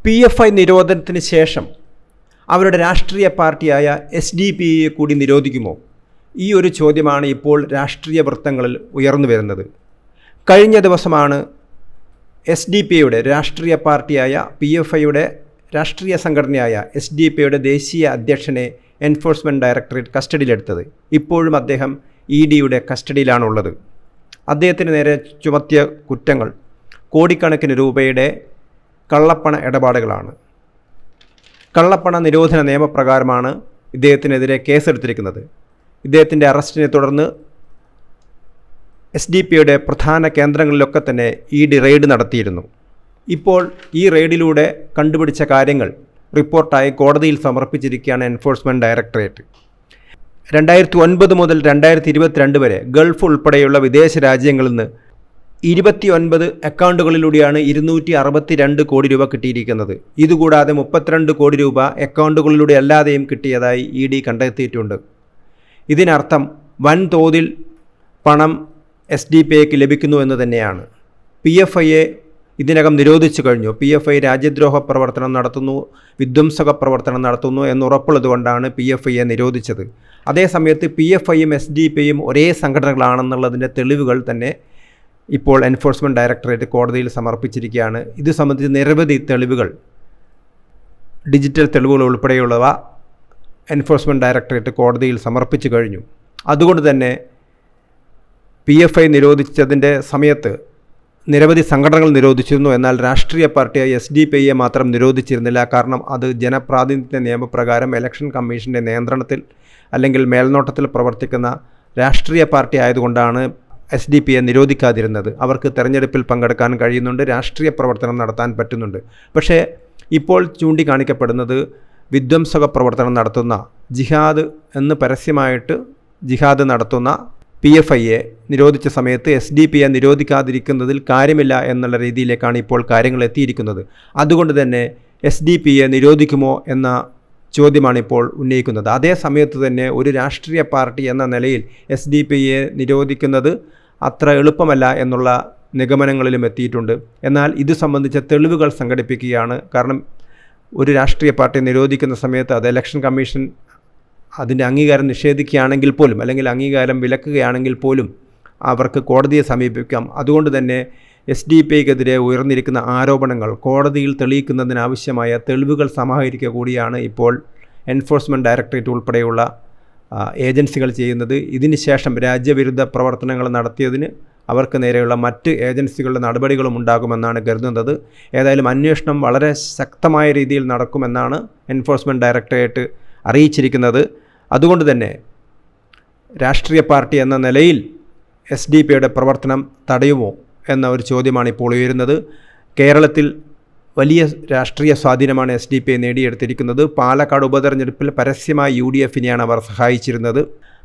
PFI നിരോധനത്തിന് ശേഷം അവരുടെ രാഷ്ട്രീയ പാർട്ടിയായ SDPIയെ കൂടി നിരോധിക്കുമോ? ഈ ഒരു ചോദ്യമാണ് ഇപ്പോൾ രാഷ്ട്രീയ വൃത്തങ്ങളിൽ ഉയർന്നു വരുന്നത്. കഴിഞ്ഞ ദിവസമാണ് SDPIയുടെ രാഷ്ട്രീയ പാർട്ടിയായ PFIയുടെ രാഷ്ട്രീയ സംഘടനയായ SDPIയുടെ ദേശീയ അധ്യക്ഷനെ എൻഫോഴ്സ്മെൻറ്റ് ഡയറക്ടറേറ്റ് കസ്റ്റഡിയിലെടുത്തത്. ഇപ്പോഴും അദ്ദേഹം EDയുടെ കസ്റ്റഡിയിലാണുള്ളത്. അദ്ദേഹത്തിന് നേരെ ചുമത്തിയ കുറ്റങ്ങൾ കോടിക്കണക്കിന് രൂപയുടെ കള്ളപ്പണ ഇടപാടുകളാണ്. കള്ളപ്പണ നിരോധന നിയമപ്രകാരമാണ് ഇദ്ദേഹത്തിനെതിരെ കേസെടുത്തിരിക്കുന്നത്. ഇദ്ദേഹത്തിൻ്റെ അറസ്റ്റിനെ തുടർന്ന് SDPIയുടെ പ്രധാന കേന്ദ്രങ്ങളിലൊക്കെ തന്നെ ED റെയ്ഡ് നടത്തിയിരുന്നു. ഇപ്പോൾ ഈ റെയ്ഡിലൂടെ കണ്ടുപിടിച്ച കാര്യങ്ങൾ റിപ്പോർട്ടായി കോടതിയിൽ സമർപ്പിച്ചിരിക്കുകയാണ് എൻഫോഴ്സ്മെൻറ്റ് ഡയറക്ടറേറ്റ്. 2009 മുതൽ 2022 വരെ ഗൾഫ് ഉൾപ്പെടെയുള്ള വിദേശ രാജ്യങ്ങളിൽ നിന്ന് 29 അക്കൗണ്ടുകളിലൂടെയാണ് 262 കോടി രൂപ കിട്ടിയിരിക്കുന്നത്. ഇതുകൂടാതെ 32 കോടി രൂപ അക്കൗണ്ടുകളിലൂടെ അല്ലാതെയും കിട്ടിയതായി ED കണ്ടെത്തിയിട്ടുണ്ട്. ഇതിനർത്ഥം വൻതോതിൽ പണം SDPIക്ക് ലഭിക്കുന്നു എന്ന് തന്നെയാണ്. PFIയെ ഇതിനകം നിരോധിച്ചു കഴിഞ്ഞു. PFI രാജ്യദ്രോഹ പ്രവർത്തനം നടത്തുന്നു, വിധ്വംസക പ്രവർത്തനം നടത്തുന്നു എന്നുറപ്പുള്ളതുകൊണ്ടാണ് PFIയെ നിരോധിച്ചത്. അതേസമയത്ത് PFIയും SDPIയും ഒരേ സംഘടനകളാണെന്നുള്ളതിൻ്റെ തെളിവുകൾ തന്നെ ഇപ്പോൾ എൻഫോഴ്സ്മെൻറ്റ് ഡയറക്ടറേറ്റ് കോടതിയിൽ സമർപ്പിച്ചിരിക്കുകയാണ്. ഇത് സംബന്ധിച്ച് നിരവധി തെളിവുകൾ, ഡിജിറ്റൽ തെളിവുകൾ ഉൾപ്പെടെയുള്ളവ എൻഫോഴ്സ്മെൻറ്റ് ഡയറക്ടറേറ്റ് കോടതിയിൽ സമർപ്പിച്ചു കഴിഞ്ഞു. അതുകൊണ്ട് തന്നെ PFI നിരോധിച്ചതിൻ്റെ സമയത്ത് നിരവധി സംഘടനകൾ നിരോധിച്ചിരുന്നു. എന്നാൽ രാഷ്ട്രീയ പാർട്ടിയായ SDPIയെ മാത്രം നിരോധിച്ചിരുന്നില്ല. കാരണം അത് ജനപ്രാതിനിധ്യ നിയമപ്രകാരം ഇലക്ഷൻ കമ്മീഷൻ്റെ നിയന്ത്രണത്തിൽ അല്ലെങ്കിൽ മേൽനോട്ടത്തിൽ പ്രവർത്തിക്കുന്ന രാഷ്ട്രീയ പാർട്ടി ആയതുകൊണ്ടാണ് SDPIയെ നിരോധിക്കാതിരുന്നത്. അവർക്ക് തെരഞ്ഞെടുപ്പിൽ പങ്കെടുക്കാൻ കഴിയുന്നുണ്ട്, രാഷ്ട്രീയ പ്രവർത്തനം നടത്താൻ പറ്റുന്നുണ്ട്. പക്ഷേ ഇപ്പോൾ ചൂണ്ടിക്കാണിക്കപ്പെടുന്നത് വിധ്വംസക പ്രവർത്തനം നടത്തുന്ന ജിഹാദ് എന്ന് പരസ്യമായിട്ട് ജിഹാദ് നടത്തുന്ന PFIയെ നിരോധിച്ച സമയത്ത് SDPIയെ നിരോധിക്കാതിരിക്കുന്നതിൽ കാര്യമില്ല എന്നുള്ള രീതിയിലേക്കാണ് ഇപ്പോൾ കാര്യങ്ങൾ എത്തിയിരിക്കുന്നത്. അതുകൊണ്ട് തന്നെ SDPIയെ നിരോധിക്കുമോ എന്ന ചോദ്യമാണ് ഇപ്പോൾ ഉന്നയിക്കുന്നത്. അതേ സമയത്ത് തന്നെ ഒരു രാഷ്ട്രീയ പാർട്ടി എന്ന നിലയിൽ SDPIയെ നിരോധിക്കുന്നത് അത്ര എളുപ്പമല്ല എന്നുള്ള നിഗമനങ്ങളിലും എത്തിയിട്ടുണ്ട്. എന്നാൽ ഇത് സംബന്ധിച്ച തെളിവുകൾ സംഘടിപ്പിക്കുകയാണ്. കാരണം ഒരു രാഷ്ട്രീയ പാർട്ടി നിരോധിക്കുന്ന സമയത്ത് അത് ഇലക്ഷൻ കമ്മീഷൻ അതിൻ്റെ അംഗീകാരം നിഷേധിക്കുകയാണെങ്കിൽ പോലും അല്ലെങ്കിൽ അംഗീകാരം വിലക്കുകയാണെങ്കിൽ പോലും അവർക്ക് കോടതിയെ സമീപിക്കാം. അതുകൊണ്ട് തന്നെ SDPIക്കെതിരെ ഉയർന്നിരിക്കുന്ന ആരോപണങ്ങൾ കോടതിയിൽ തെളിയിക്കുന്നതിനാവശ്യമായ തെളിവുകൾ സമാഹരിക്കുക കൂടിയാണ് ഇപ്പോൾ എൻഫോഴ്സ്മെൻറ്റ് ഡയറക്ടറേറ്റ് ഉൾപ്പെടെയുള്ള ഏജൻസികൾ ചെയ്യുന്നത്. ഇതിന് ശേഷം രാജ്യവിരുദ്ധ പ്രവർത്തനങ്ങൾ നടത്തിയതിന് അവർക്ക് നേരെയുള്ള മറ്റ് ഏജൻസികളുടെ നടപടികളും ഉണ്ടാകുമെന്നാണ് കരുതുന്നത്. ഏതായാലും അന്വേഷണം വളരെ ശക്തമായ രീതിയിൽ നടക്കുമെന്നാണ് എൻഫോഴ്സ്മെൻറ്റ് ഡയറക്ടറേറ്റ് അറിയിച്ചിരിക്കുന്നത്. അതുകൊണ്ട് തന്നെ രാഷ്ട്രീയ പാർട്ടി എന്ന നിലയിൽ SDPIയുടെ പ്രവർത്തനം തടയുമോ എന്ന ഒരു ചോദ്യമാണ് ഇപ്പോൾ ഉയരുന്നത്. കേരളത്തിൽ വലിയ രാഷ്ട്രീയ സ്വാധീനമാണ് SDPI നേടിയെടുത്തിരിക്കുന്നത്. പാലക്കാട് ഉപതെരഞ്ഞെടുപ്പിൽ പരസ്യമായി UDFനെയാണ് അവർ സഹായിച്ചിരുന്നത്.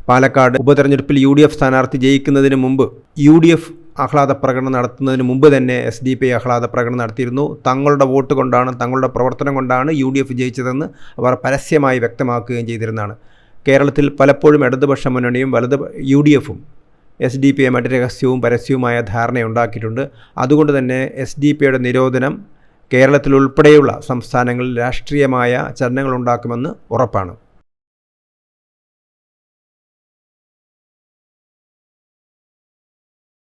പാലക്കാട് ഉപതെരഞ്ഞെടുപ്പിൽ UDF സ്ഥാനാർത്ഥി ജയിക്കുന്നതിന് മുമ്പ് UDF ആഹ്ലാദ പ്രകടനം നടത്തുന്നതിന് മുമ്പ് തന്നെ SDPI ആഹ്ലാദ പ്രകടനം നടത്തിയിരുന്നു. തങ്ങളുടെ വോട്ട് കൊണ്ടാണ്, തങ്ങളുടെ പ്രവർത്തനം കൊണ്ടാണ് UDF ജയിച്ചതെന്ന് അവർ പരസ്യമായി വ്യക്തമാക്കുകയും ചെയ്തിരുന്നതാണ്. കേരളത്തിൽ പലപ്പോഴും ഇടതുപക്ഷ മുന്നണിയും UDFും SDPIയുമായിട്ട് രഹസ്യവും പരസ്യവുമായ ധാരണയുണ്ടാക്കിയിട്ടുണ്ട്. അതുകൊണ്ട് തന്നെ SDPIയുടെ നിരോധനം കേരളത്തിലുൾപ്പെടെയുള്ള സംസ്ഥാനങ്ങളിൽ രാഷ്ട്രീയമായ ചലനങ്ങളുണ്ടാക്കുമെന്ന് ഉറപ്പാണ്.